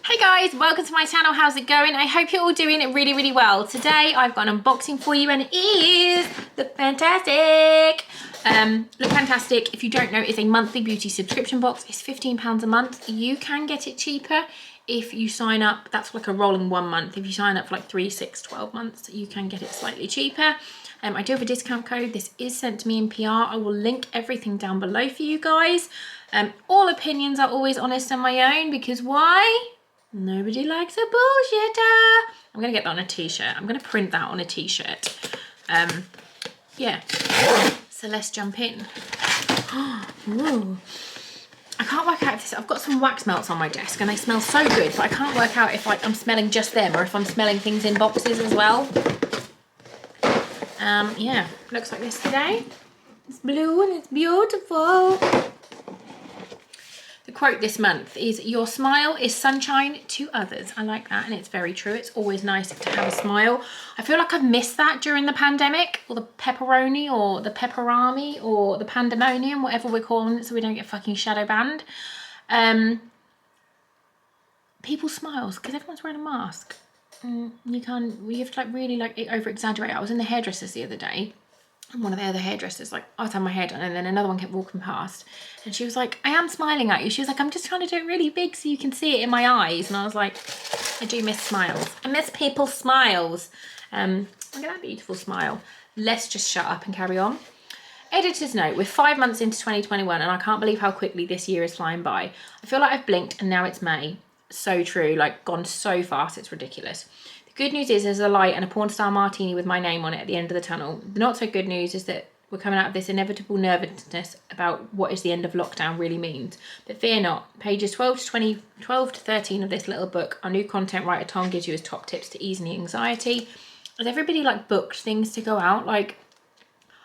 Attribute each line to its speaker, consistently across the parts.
Speaker 1: Hey guys, welcome to my channel. How's it going? I hope you're all doing really well. Today I've got an unboxing for you and it is Lookfantastic. Lookfantastic, if you don't know, is a monthly beauty subscription box. It's £15 a month. You can get it cheaper if you sign up. That's like a rolling 1 month. If you sign up for like 3, 6, 12 months, you can get it slightly cheaper. I do have a discount code. This is sent to me in PR. I will link everything down below for you guys. All opinions are always honest and my own, because why? Nobody likes a bullshitter. I'm gonna get that on a t-shirt. I'm gonna print that on a t-shirt. Yeah, so let's jump in. Ooh. I can't work out if this, I've got some wax melts on my desk and they smell so good, but I can't work out if I'm smelling just them or if I'm smelling things in boxes as well. Yeah, looks like this today. It's blue and it's beautiful. The quote this month is, "Your smile is sunshine to others." I like that, and it's very true. It's always nice to have a smile. I feel like I've missed that during the pandemic, or the pepperoni, or the pepperami, or the pandemonium, whatever we're calling it, so we don't get fucking shadow banned. People's smiles, because everyone's wearing a mask. We have to like really like over exaggerate. I was in the hairdressers the other day, and one of the other hairdressers, like, I was having my hair done, and then another one kept walking past, and she was like, "I am smiling at you." She was like, "I'm just trying to do it really big so you can see it in my eyes." And I was like, I do miss smiles. I miss people's smiles. Look at that beautiful smile. Let's just shut up and carry on. Editor's note, we're 5 months into 2021 and I can't believe how quickly this year is flying by. I feel like I've blinked and now it's May. So true, like gone so fast, it's ridiculous. The good news is there's a light and a porn star martini with my name on it at the end of the tunnel. The not so good news is that we're coming out of this inevitable nervousness about what is the end of lockdown really means. But fear not, pages 12 to 13 of this little book, our new content writer Tom gives you his top tips to ease any anxiety. Has everybody like booked things to go out? Like,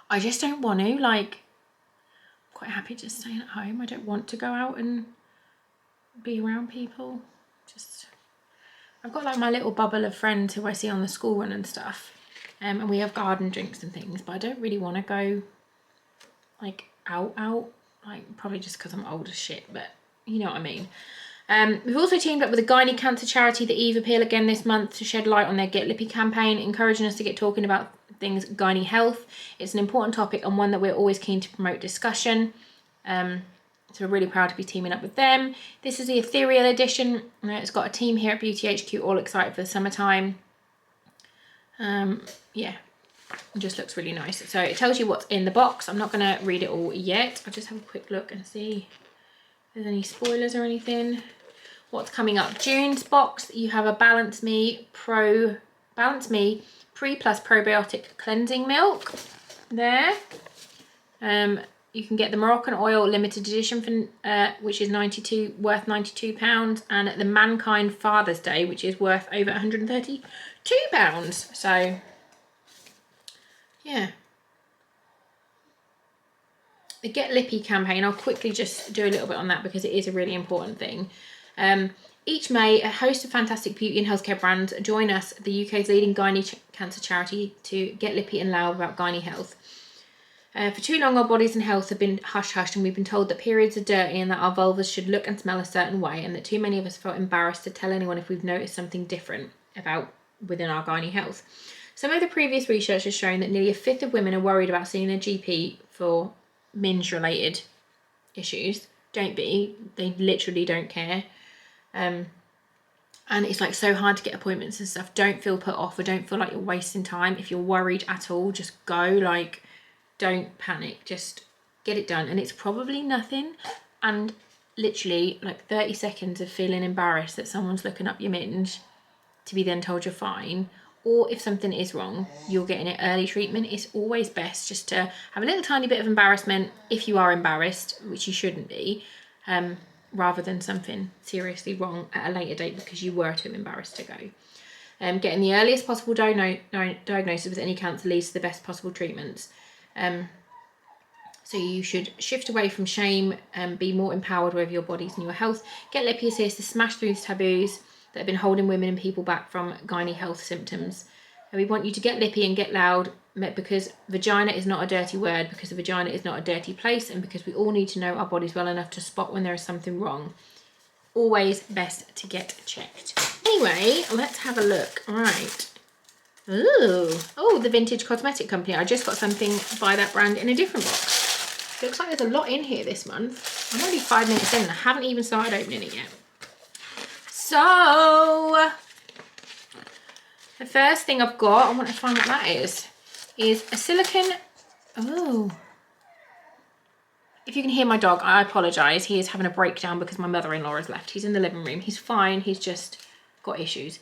Speaker 1: I just don't want to, like, I'm quite happy just staying at home. I don't want to go out and be around people. I've got like my little bubble of friends who I see on the school run and stuff, and we have garden drinks and things, but I don't really want to go like out, like probably just because I'm old as shit, but you know what I mean. We've also teamed up with a gynae cancer charity, the Eve Appeal, again this month to shed light on their Get Lippy campaign, encouraging us to get talking about things gynae health. It's an important topic and one that we're always keen to promote discussion. So we're really proud to be teaming up with them. This is the ethereal edition. It's got a team here at Beauty HQ all excited for the summertime. Yeah, it just looks really nice. So it tells you what's in the box. I'm not going to read it all yet. I'll just have a quick look and see if there's any spoilers or anything. What's coming up? June's box, you have a Balance Me Pre Plus Probiotic Cleansing Milk there. You can get the Moroccan Oil limited edition for which is worth £92, and the Mankind Father's Day, which is worth over £132. So yeah, the Get Lippy campaign, I'll quickly just do a little bit on that because it is a really important thing. Each May, a host of fantastic beauty and healthcare brands join us, the UK's leading gynae cancer charity, to get lippy and loud about gynae health. For too long, our bodies and health have been hush-hushed, and we've been told that periods are dirty and that our vulvas should look and smell a certain way, and that too many of us felt embarrassed to tell anyone if we've noticed something different within our gynae health. Some of the previous research has shown that nearly a fifth of women are worried about seeing a GP for minge-related issues. Don't be. They literally don't care. And it's like so hard to get appointments and stuff. Don't feel put off or don't feel like you're wasting time. If you're worried at all, just go. Like, don't panic, just get it done. And it's probably nothing, and literally like 30 seconds of feeling embarrassed that someone's looking up your minge to be then told you're fine, or if something is wrong, you're getting it early treatment. It's always best just to have a little tiny bit of embarrassment if you are embarrassed, which you shouldn't be, rather than something seriously wrong at a later date because you were too embarrassed to go. Getting the earliest possible diagnosis with any cancer leads to the best possible treatments. So you should shift away from shame and be more empowered over your bodies and your health. Get Lippy is here to smash through the taboos that have been holding women and people back from gynae health symptoms. And we want you to get lippy and get loud, because vagina is not a dirty word, because the vagina is not a dirty place, and because we all need to know our bodies well enough to spot when there is something wrong. always best to get checked. Anyway, let's have a look. All right. Ooh. Oh, the Vintage Cosmetic Company. I just got something by that brand in a different box. Looks like there's a lot in here this month. I'm only 5 minutes in and I haven't even started opening it yet. So, the first thing I've got, I want to find what that is a silicone. Oh. If you can hear my dog, I apologise. He is having a breakdown because my mother-in-law has left. He's in the living room. He's fine. He's just got issues.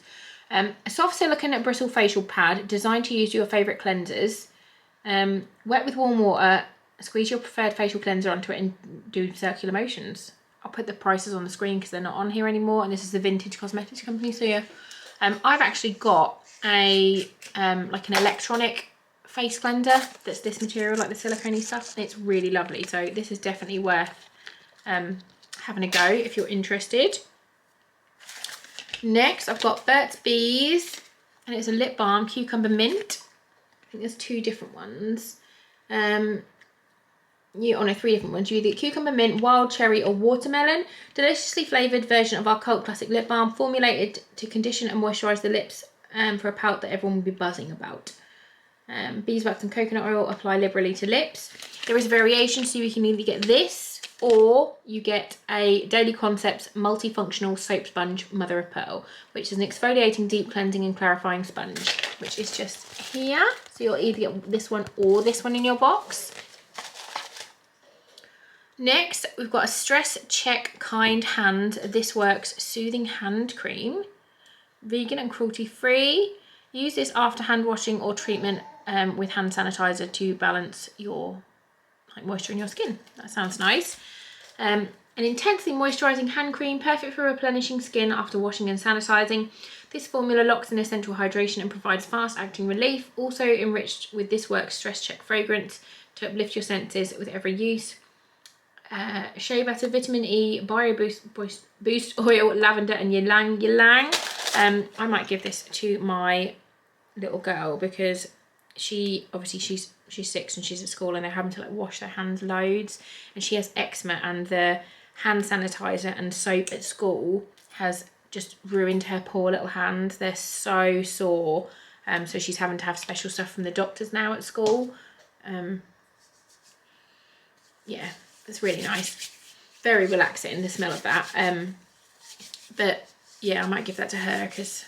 Speaker 1: A soft silicone bristle facial pad designed to use your favourite cleansers. Wet with warm water. Squeeze your preferred facial cleanser onto it and do circular motions. I'll put the prices on the screen because they're not on here anymore. And this is the Vintage Cosmetics Company. So yeah, I've actually got a like an electronic face cleanser that's this material, like the silicone stuff, and it's really lovely. So this is definitely worth having a go if you're interested. Next, I've got Burt's Bees, and it's a lip balm, cucumber mint. I think there's 2 different ones. No, 3 different ones. You either cucumber mint, wild cherry, or watermelon. Deliciously flavoured version of our cult classic lip balm, formulated to condition and moisturise the lips for a pout that everyone will be buzzing about. Beeswax and coconut oil, apply liberally to lips. There is a variation, so you can either get this or you get a Daily Concepts multifunctional soap sponge mother of pearl, which is an exfoliating, deep cleansing and clarifying sponge, which is just here. So you'll either get this one or this one in your box. Next, we've got a Stress Check Kind Hand This Works Soothing Hand Cream, vegan and cruelty free. Use this after hand washing or treatment with hand sanitizer to balance your moisture in your skin. That sounds nice. An intensely moisturising hand cream, perfect for replenishing skin after washing and sanitizing. This formula locks in essential hydration and provides fast acting relief. Also enriched with This Works Stress Check fragrance to uplift your senses with every use. Shea butter, vitamin E, bio boost oil, lavender and ylang ylang. I might give this to my little girl because she's 6 and she's at school and they're having to like wash their hands loads, and she has eczema, and the hand sanitizer and soap at school has just ruined her poor little hands. They're so sore, so she's having to have special stuff from the doctors now at school. Yeah, it's really nice, very relaxing, the smell of that. But yeah, I might give that to her because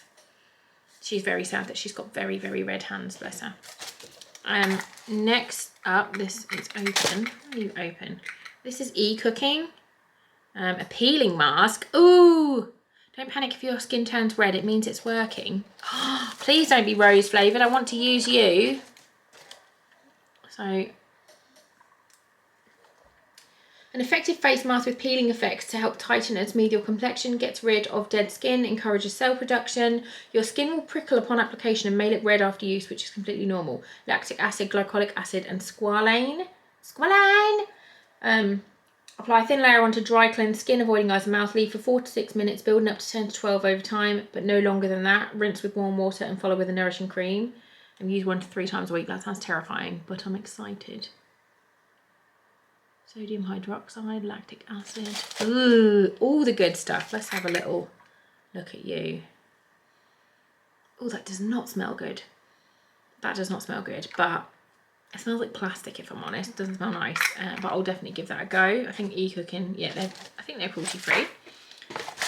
Speaker 1: she's very sad that she's got very, very red hands, bless her. Next up, this is open. How do you open? This is E-Cooking. A peeling mask. Ooh! Don't panic if your skin turns red. It means it's working. Please don't be rose flavoured. I want to use you. So, an effective face mask with peeling effects to help tighten and smooth your complexion, gets rid of dead skin, encourages cell production. Your skin will prickle upon application and may look red after use, which is completely normal. Lactic acid, glycolic acid and squalane. Apply a thin layer onto dry, cleansed skin, avoiding eyes and mouth. Leave for 4 to 6 minutes, building up to 10 to 12 over time, but no longer than that. Rinse with warm water and follow with a nourishing cream. And use 1 to 3 times a week. That sounds terrifying, but I'm excited. Sodium hydroxide, lactic acid. Ooh, all the good stuff. Let's have a little look at you. Oh, that does not smell good. That does not smell good, but it smells like plastic, if I'm honest. It doesn't smell nice, but I'll definitely give that a go. I think E-Cooking, yeah, I think they're cruelty free.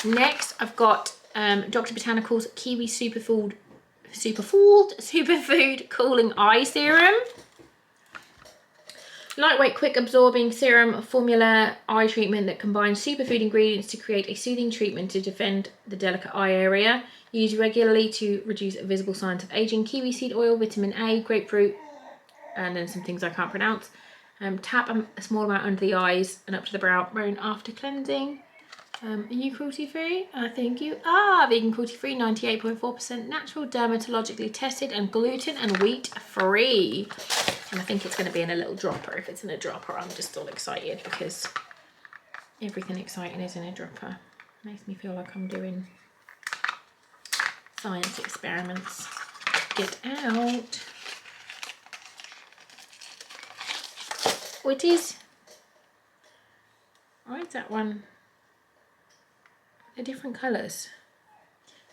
Speaker 1: Next, I've got Dr. Botanical's Kiwi Superfood Cooling Eye Serum. Lightweight, quick absorbing serum formula eye treatment that combines superfood ingredients to create a soothing treatment to defend the delicate eye area. Use regularly to reduce visible signs of aging. Kiwi seed oil, vitamin A, grapefruit, and then some things I can't pronounce. Tap a small amount under the eyes and up to the brow bone after cleansing. Are you cruelty free? I think you are. Vegan, cruelty free, 98.4% natural, dermatologically tested, and gluten and wheat free. And I think it's going to be in a little dropper. If it's in a dropper, I'm just all excited because everything exciting is in a dropper. Makes me feel like I'm doing science experiments. Get out. Oh, it is. Why is that one? They're different colours.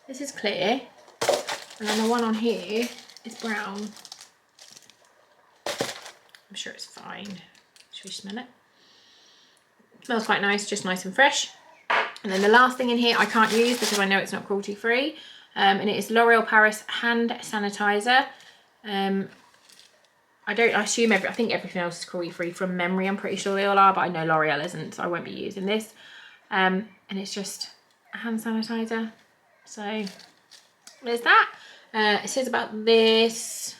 Speaker 1: This is clear, and then the one on here is brown. I'm sure it's fine. Should we smell it? Smells quite nice, just nice and fresh. And then the last thing in here I can't use because I know it's not cruelty free, and it is L'Oreal Paris hand sanitizer. I think everything else is cruelty free from memory. I'm pretty sure they all are, but I know L'Oreal isn't, so I won't be using this. And it's just a hand sanitizer. So there's that. It says about this.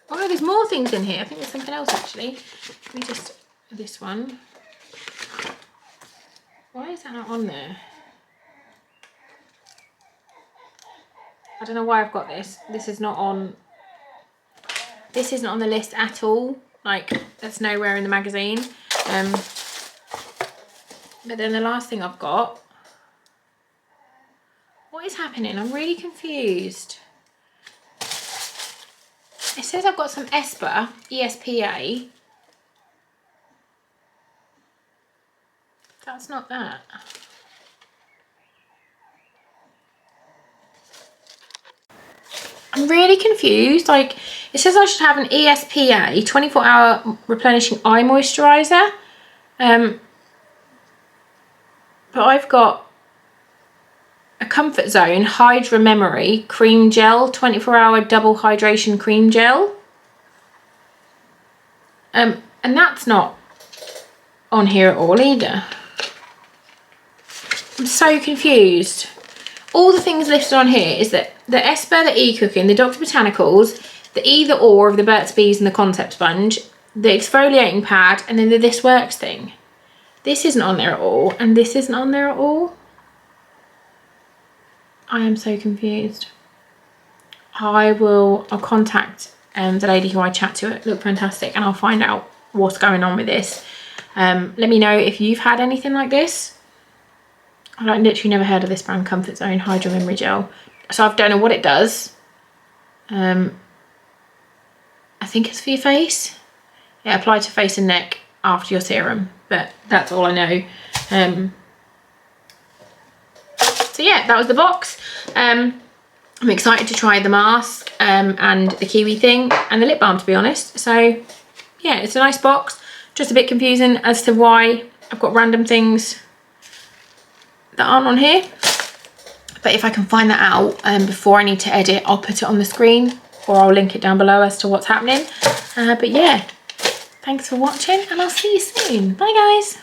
Speaker 1: Oh, there's more things in here. I think there's something else actually. Let me just, this one. Why is that not on there? I don't know why I've got this. This isn't on the list at all. Like, that's nowhere in the magazine. But then the last thing I've got, what is happening? I'm really confused. It says I've got some ESPA, ESPA. That's not that. I'm really confused. Like, it says I should have an ESPA 24-hour replenishing eye moisturizer. But I've got a Comfort Zone Hydra Memory Cream Gel 24-hour double hydration cream gel. And that's not on here at all either. I'm so confused. All the things listed on here is that the ESPA, the E-Cooking, the Dr. Botanicals, the Either Or of the Burt's Bees and the Concept Sponge, the exfoliating pad, and then the This Works thing. This isn't on there at all, and this isn't on there at all. I am so confused. I'll contact the lady who I chat to at Lookfantastic, and I'll find out what's going on with this. Let me know if you've had anything like this. I've literally never heard of this brand, Comfort Zone Hydra Memory Gel. So I don't know what it does. I think it's for your face. Yeah, apply to face and neck after your serum, but that's all I know. So yeah, that was the box. I'm excited to try the mask and the kiwi thing and the lip balm, to be honest. So yeah, it's a nice box. Just a bit confusing as to why I've got random things that aren't on here. But if I can find that out before I need to edit, I'll put it on the screen or I'll link it down below as to what's happening. But yeah, thanks for watching and I'll see you soon. Bye guys.